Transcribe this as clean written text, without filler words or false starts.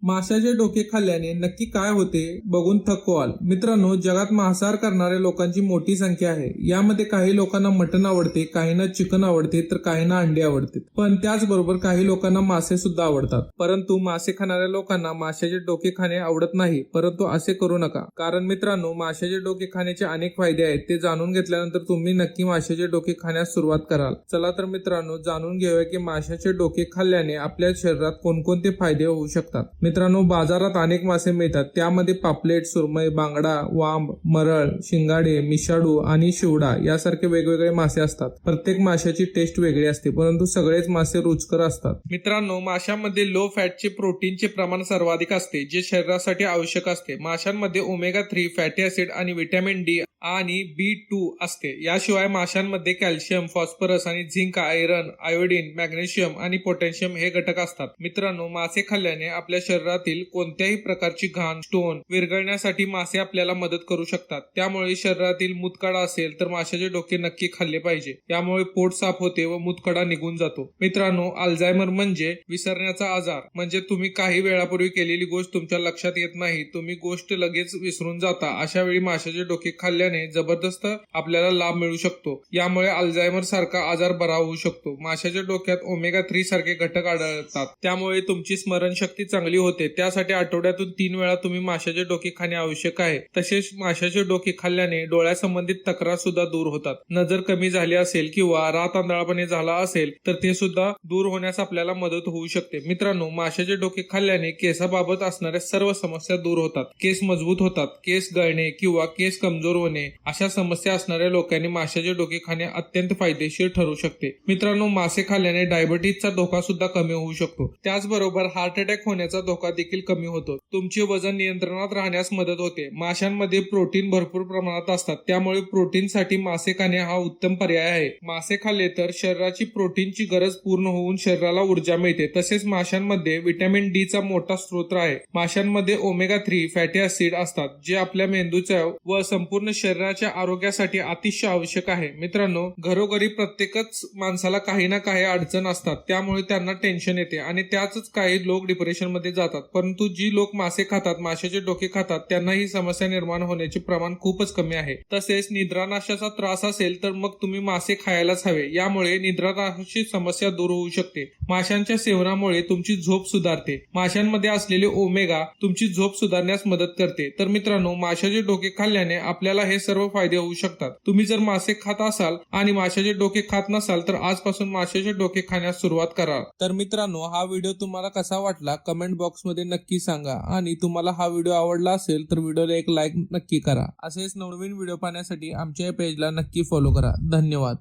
माशाचे डोके खाल्ल्याने नक्की काय होते बघून थकवाल. मित्रांनो, जगात मांसाहार करणाऱ्या लोकांची मोठी संख्या आहे. यामध्ये काही लोकांना मटण आवडते, काहींना चिकन आवडते, तर काहींना अंडे आवडते. पण त्याचबरोबर काही लोकांना मासे सुद्धा आवडतात. परंतु मासे खाणाऱ्या लोकांना माशाचे डोके खाणे आवडत नाही. परंतु असे करू नका, कारण मित्रांनो, माशाचे डोके खाण्याचे अनेक फायदे आहेत. ते जाणून घेतल्यानंतर तुम्ही नक्की माशाचे डोके खाण्यास सुरुवात कराल. चला तर मित्रांनो, जाणून घेऊया की माशाचे डोके खाल्ल्याने आपल्या शरीरात कोणकोणते फायदे होऊ शकतात. मित्रांनो, बाजारात अनेक मासे मिळतात. त्यामध्ये पापलेट, सुरमई, बांगडा, वांब, मरळ, शिंगाडे, मिशाडू आणि शिवडा यासारखे वेगवेगळे मासे असतात. प्रत्येक माशाची टेस्ट वेगळी असते, परंतु सगळेच मासे रुचकर असतात. मित्रांनो, माशांमध्ये लो फॅटचे प्रोटीनचे प्रमाण सर्वाधिक असते, जे शरीरासाठी आवश्यक असते. माशांमध्ये ओमेगा 3 फॅटी ऍसिड आणि व्हिटॅमिन डी आणि B2 असते. याशिवाय माशांमध्ये कॅल्शियम, फॉस्फरस आणि झिंक, आयरन, आयोडीन, मॅग्नेशियम आणि पोटॅशियम हे घटक असतात. मित्रांनो, मासे खाल्ल्याने आपल्या शरीरातील कोणत्याही प्रकारची घाण, स्टोन विरघळण्यासाठी मासे आपल्याला मदत करू शकतात. त्यामुळे शरीरातील मूतखडा असेल तर माशाचे डोके नक्की खाल्ले पाहिजे. यामुळे पोट साफ होते व मूतखडा निघून जातो. मित्रांनो, अल्झायमर म्हणजे विसरण्याचा आजार. म्हणजे तुम्ही काही वेळापूर्वी केलेली गोष्ट तुमच्या लक्षात येत नाही, तुम्ही गोष्ट लगेच विसरून जाता. अशा वेळी माशाचे डोके खाल्ल्याने जबरदस्त आपल्याला लाभ मिळू शकतो. यामुळे अल्झायमर सारखा आजार बरा होऊ शकतो. माशाच्या डोक्यात ओमेगा 3 सारखे घटक आढळतात. त्यामुळे तुमची स्मरणशक्ती चांगली होते. त्यासाठी आठवड्यातून 3 वेळा तुम्ही माशाचे डोके खाणे आवश्यक आहे. तसेच माशाचे डोके खाल्ल्याने डोळ्यासंबंधित तक्रार सुद्धा दूर होतात. नजर कमी झाली असेल किंवा रात आंधळापणे झाला असेल तर ते सुद्धा दूर होण्यास आपल्याला मदत होऊ शकते. मित्रांनो, माशाचे डोके खाल्ल्याने केसाबाबत असणाऱ्या सर्व समस्या दूर होतात. केस मजबूत होतात. केस गळणे किंवा केस कमजोर होणे अशा समस्या असणाऱ्या लोकांनी माशाचे डोके खाणे अत्यंत फायदेशीर ठरू शकते. मित्रांनो, मासे खाल्ल्याने डायबिटीजचा धोका सुद्धा कमी होऊ शकतो. त्याचबरोबर हार्ट अटॅक होण्याचा धोका देखील कमी होतो. तुमचे वजन नियंत्रणात राहण्यास मदत होते. माशांमध्ये प्रोटीन भरपूर प्रमाणात असतात. त्यामुळे प्रोटीनसाठी मासे खाणे हा उत्तम पर्याय आहे. मासे खाल्ले तर शरीराची प्रोटीनची गरज पूर्ण होऊन शरीराला ऊर्जा मिळते. तसेच माशांमध्ये व्हिटॅमिन डी चा मोठा स्रोत आहे. माशांमध्ये ओमेगा 3 फॅटी ऍसिड असतात, जे आपल्या मेंदूच्या व संपूर्ण शरीराच्या आरोग्यासाठी अतिशय आवश्यक आहे. मित्रांनो, घरोघरी प्रत्येकच माणसाला काही ना काही अडचण असतात. त्यामुळे त्यांना टेन्शन येते आणि त्याच काही लोक डिप्रेशन मध्ये जातात. परंतु जी लोक मासे खातात, माशाचे डोके खातात, त्यांना ही समस्या निर्माण होण्याचे प्रमाण खूपच कमी आहे. तसेच निद्रानाशाचा त्रास असेल तर मग तुम्ही मासे खायलाच हवे. यामुळे निद्रानाशाची समस्या दूर होऊ शकते. माशांच्या सेवनामुळे तुमची झोप सुधारते. माशांमध्ये असलेले ओमेगा तुमची झोप सुधारण्यास मदत करते. तर मित्रांनो, माशाचे डोके खाल्ल्याने आपल्याला हे सर्व फायदे होऊ शकतात. तुम्ही जर मासे खात असाल आणि माशाचे डोके खात नसाल तर आजपासून माशाचे डोके खाण्यास सुरुवात करा. तर मित्रांनो, हा व्हिडिओ तुम्हाला कसा वाटला कमेंट बॉक्स मध्ये नक्की सांगा. आणि तुम्हाला हा व्हिडिओ आवडला असेल तर व्हिडिओला एक लाईक नक्की करा. असेच नवनवीन व्हिडिओ पाहण्यासाठी आमच्या या पेजला नक्की फॉलो करा. धन्यवाद.